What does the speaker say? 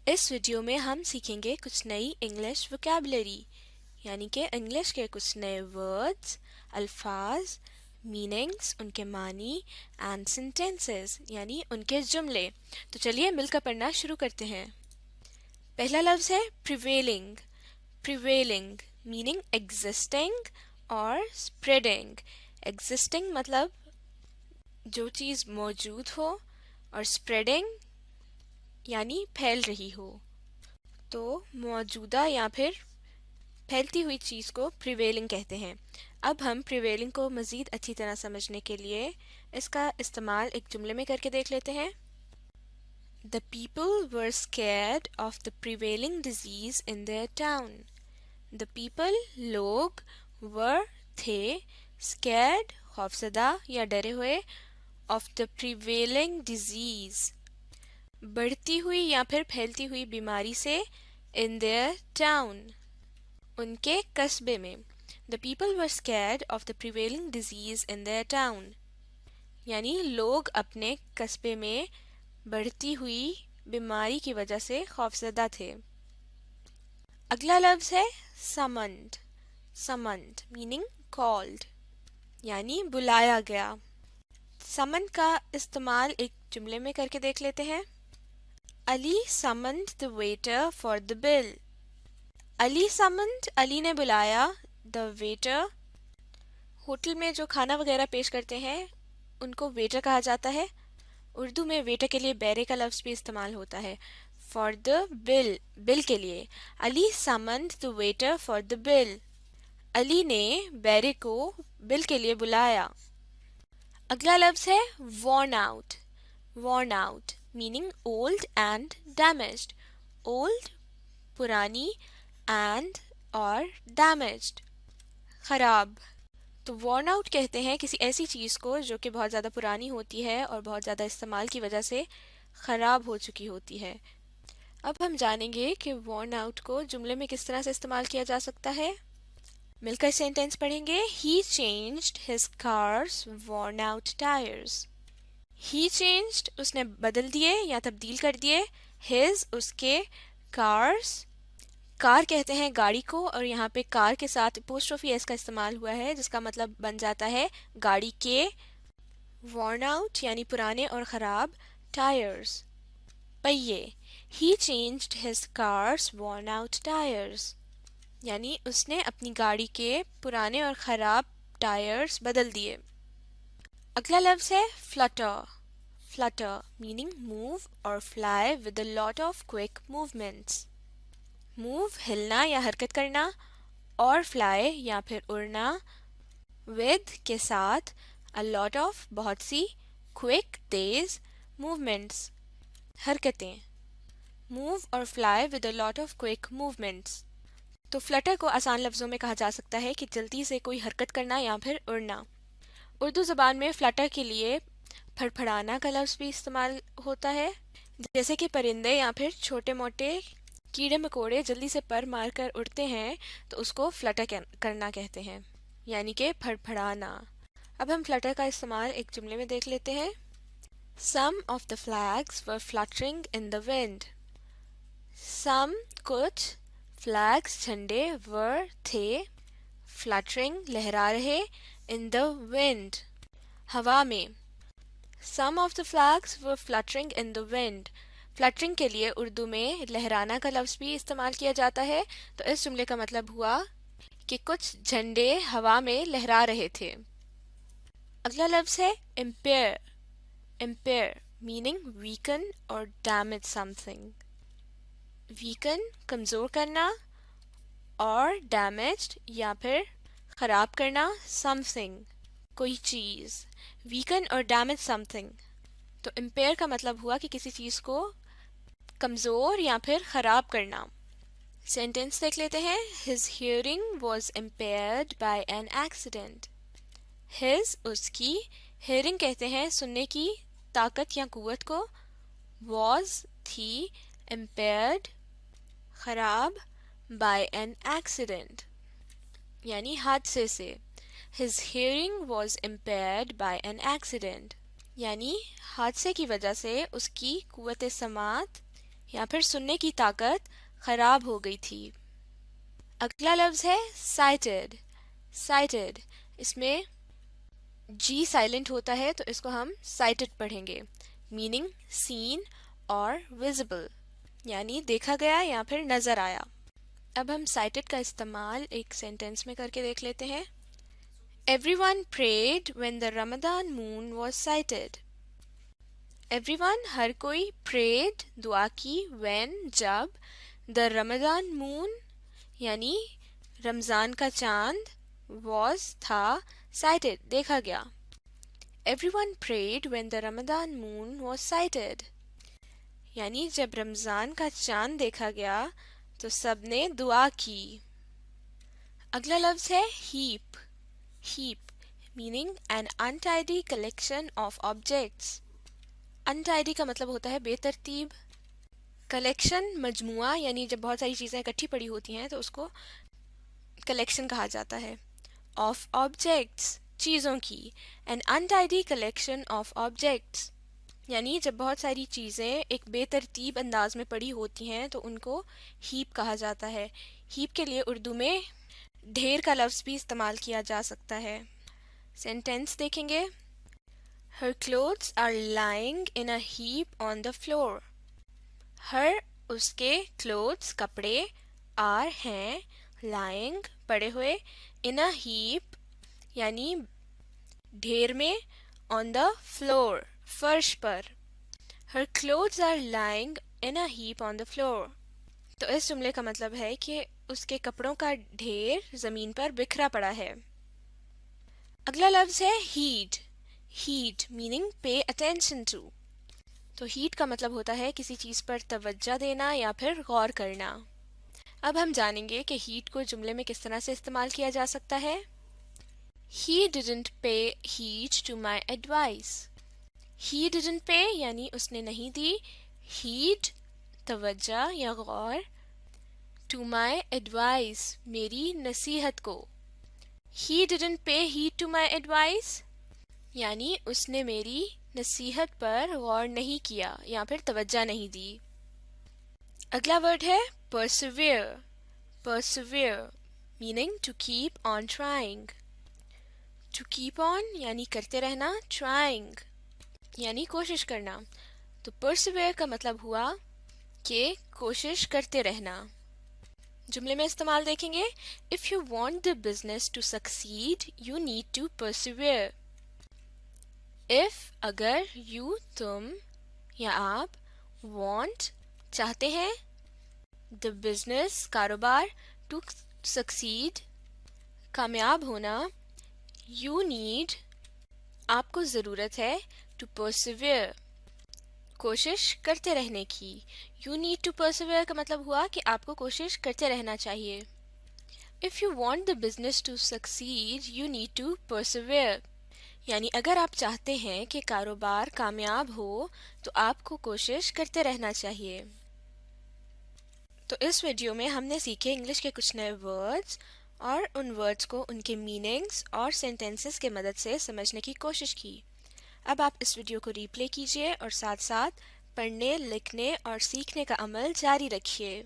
इस वीडियो में हम सीखेंगे कुछ नई इंग्लिश वोकैबुलरी यानी कि इंग्लिश के कुछ नए वर्ड्स, अल्फाज, मीनिंग्स, उनके मानी एंड सेंटेंसेस यानी उनके जुमले। तो चलिए मिलकर पढ़ना शुरू करते हैं। पहला लफ्ज है प्रिवेलिंग। प्रिवेलिंग मीनिंग एग्जिस्टिंग और स्प्रेडिंग। एग्जिस्टिंग मतलब जो चीज़ मौजूद हो और स्प्रेडिंग यानी फैल रही हो। तो मौजूदा या फिर फैलती हुई चीज़ को प्रिवेलिंग कहते हैं। अब हम प्रिवेलिंग को मज़ीद अच्छी तरह समझने के लिए इसका इस्तेमाल एक जुमले में करके देख लेते हैं। The people were scared of the prevailing disease in their town. The people लोग were थे scared खौफजदा या डरे हुए of the prevailing disease बढ़ती हुई या फिर फैलती हुई बीमारी से in their town उनके कस्बे में। The people were scared of the prevailing disease in their town यानी लोग अपने कस्बे में बढ़ती हुई बीमारी की वजह से खौफजदा थे। अगला लफ्ज है summoned। summoned मीनिंग called यानी बुलाया गया। summon का इस्तेमाल एक जुमले में करके देख लेते हैं। Ali summoned the waiter for the bill. Ali summoned Ali ने बुलाया the waiter होटल में जो खाना वगैरह पेश करते हैं उनको वेटर कहा जाता है। उर्दू में वेटर के लिए बैरे का लफ्ज़ भी इस्तेमाल होता है फॉर द बिल, बिल के लिए। Ali summoned the waiter for the bill Ali ने बैरे को बिल के लिए बुलाया। अगला लफ्ज़ है worn out। worn out meaning old and damaged. Old पुरानी एंड और डैमेज्ड खराब। तो worn out कहते हैं किसी ऐसी चीज़ को जो कि बहुत ज़्यादा पुरानी होती है और बहुत ज़्यादा इस्तेमाल की वजह से ख़राब हो चुकी होती है। अब हम जानेंगे कि worn out को जुमले में किस तरह से इस्तेमाल किया जा सकता है। मिलकर सेंटेंस पढ़ेंगे। He changed his car's worn out tires. He changed उसने बदल दिए या तब्दील कर दिए his उसके cars कार कहते हैं गाड़ी को और यहाँ पे कार के साथ एपोस्ट्रोफी एस का इस्तेमाल हुआ है जिसका मतलब बन जाता है गाड़ी के। worn out यानी पुराने और ख़राब टायर्स पहिए। He changed his car's worn out tires यानी उसने अपनी गाड़ी के पुराने और ख़राब टायर्स बदल दिए। अगला लफ्ज़ है flutter। flutter मीनिंग move और fly with a lot of quick movements। Move हिलना या हरकत करना और फ्लाई या फिर उड़ना विद के साथ अ लॉट ऑफ बहुत सी क्विक तेज मूवमेंट्स हरकतें। मूव और fly with a lot of quick movements. तो फ्लटर को आसान लफ्ज़ों में कहा जा सकता है कि जल्दी से कोई हरकत करना या फिर उड़ना। उर्दू ज़बान में फ्लटर के लिए फड़फड़ाना का लफ्ज़ भी इस्तेमाल होता है। जैसे कि परिंदे या फिर छोटे मोटे कीड़े मकोड़े जल्दी से पर मारकर उड़ते हैं तो उसको फ्लटर करना कहते हैं यानी कि फड़फड़ाना। अब हम फ्लटर का इस्तेमाल एक जुमले में देख लेते हैं। Some of the flags were fluttering in the wind. Some कुछ flags झंडे were थे fluttering लहरा रहे in the wind हवा में। Some of the flags were fluttering in the wind fluttering के लिए उर्दू में लहराना का लफ्ज़ भी इस्तेमाल किया जाता है। तो इस जुमले का मतलब हुआ कि कुछ झंडे हवा में लहरा रहे थे। अगला लफ्ज़ है इम्पेयर। इम्पेयर मीनिंग वीकन और डैमेज समथिंग। वीकन कमज़ोर करना और डैमेज्ड या फिर ख़राब करना समथिंग कोई चीज़। वीकन और डैमेज समथिंग। तो इम्पेयर का मतलब हुआ कि किसी चीज़ को कमज़ोर या फिर ख़राब करना। सेंटेंस देख लेते हैं। His hearing was impaired by an accident. His उसकी hearing कहते हैं सुनने की ताकत या कुव्वत को। was थी impaired ख़राब by an accident यानी हादसे से। His hearing was impaired by an accident यानी हादसे की वजह से उसकी कुव्वत समात या फिर सुनने की ताकत खराब हो गई थी। अगला लफ्ज़ है sighted। sighted, इसमें जी साइलेंट होता है तो इसको हम sighted पढ़ेंगे, मीनिंग seen और visible, यानी देखा गया या फिर नज़र आया। अब हम sighted का इस्तेमाल एक सेंटेंस में करके देख लेते हैं। Everyone prayed when the Ramadan moon was sighted. Everyone, हर कोई, prayed, दुआ की, when, जब, the Ramadan moon, यानी रमज़ान का चांद, was, था, sighted, देखा गया। Everyone prayed when the Ramadan moon was sighted, यानी जब रमज़ान का चांद देखा गया तो सबने दुआ की। अगला लफ्ज़ है heap। heap, meaning an untidy collection of objects। untidy का मतलब होता है बेतरतीब। collection, मजमुआ, यानी जब बहुत सारी चीज़ें इकट्ठी पड़ी होती हैं तो उसको collection कहा जाता है। of objects, चीज़ों की। an untidy collection of objects, यानी जब बहुत सारी चीज़ें एक बेतरतीब अंदाज में पड़ी होती हैं तो उनको हीप कहा जाता है। हीप के लिए उर्दू में ढेर का लफ्ज़ भी इस्तेमाल किया जा सकता है। सेंटेंस देखेंगे। Her clothes are lying in a heap on the floor. Her, उसके, clothes, कपड़े, are, हैं, lying, पड़े हुए, in a heap, यानी ढेर में, on the floor, फर्श पर। Her clothes are lying in a heap on the floor. तो इस जुमले का मतलब है कि उसके कपड़ों का ढेर ज़मीन पर बिखरा पड़ा है। अगला लफ्ज़ है heed। heed, meaning pay attention to। तो heed का मतलब होता है किसी चीज़ पर तवज्जो देना या फिर गौर करना। अब हम जानेंगे कि heed को जुमले में किस तरह से इस्तेमाल किया जा सकता है। He didn't pay heed to my advice. He didn't pay यानी उसने नहीं दी, heed, तवज्जो या गौर, to my advice, मेरी नसीहत को। He didn't pay heed to my advice, यानी उसने मेरी नसीहत पर गौर नहीं किया या फिर तवज्जो नहीं दी। अगला वर्ड है persevere। persevere, meaning to keep on trying। to keep on यानी करते रहना, trying यानी कोशिश करना। तो persevere का मतलब हुआ कि कोशिश करते रहना। जुमले में इस्तेमाल देखेंगे। If you want the business to succeed, you need to persevere. If, अगर, you, तुम या आप, want, चाहते हैं, the business, कारोबार, to succeed, कामयाब होना, you need, आपको ज़रूरत है, to persevere, कोशिश करते रहने की। You need to persevere का मतलब हुआ कि आपको कोशिश करते रहना चाहिए। If you want the business to succeed, you need to persevere, यानी अगर आप चाहते हैं कि कारोबार कामयाब हो तो आपको कोशिश करते रहना चाहिए। तो इस वीडियो में हमने सीखे इंग्लिश के कुछ नए वर्ड्स और उन वर्ड्स को उनके मीनिंग्स और सेंटेंसेस के मदद से समझने की कोशिश की। अब आप इस वीडियो को रीप्ले कीजिए और साथ साथ पढ़ने, लिखने और सीखने का अमल जारी रखिए।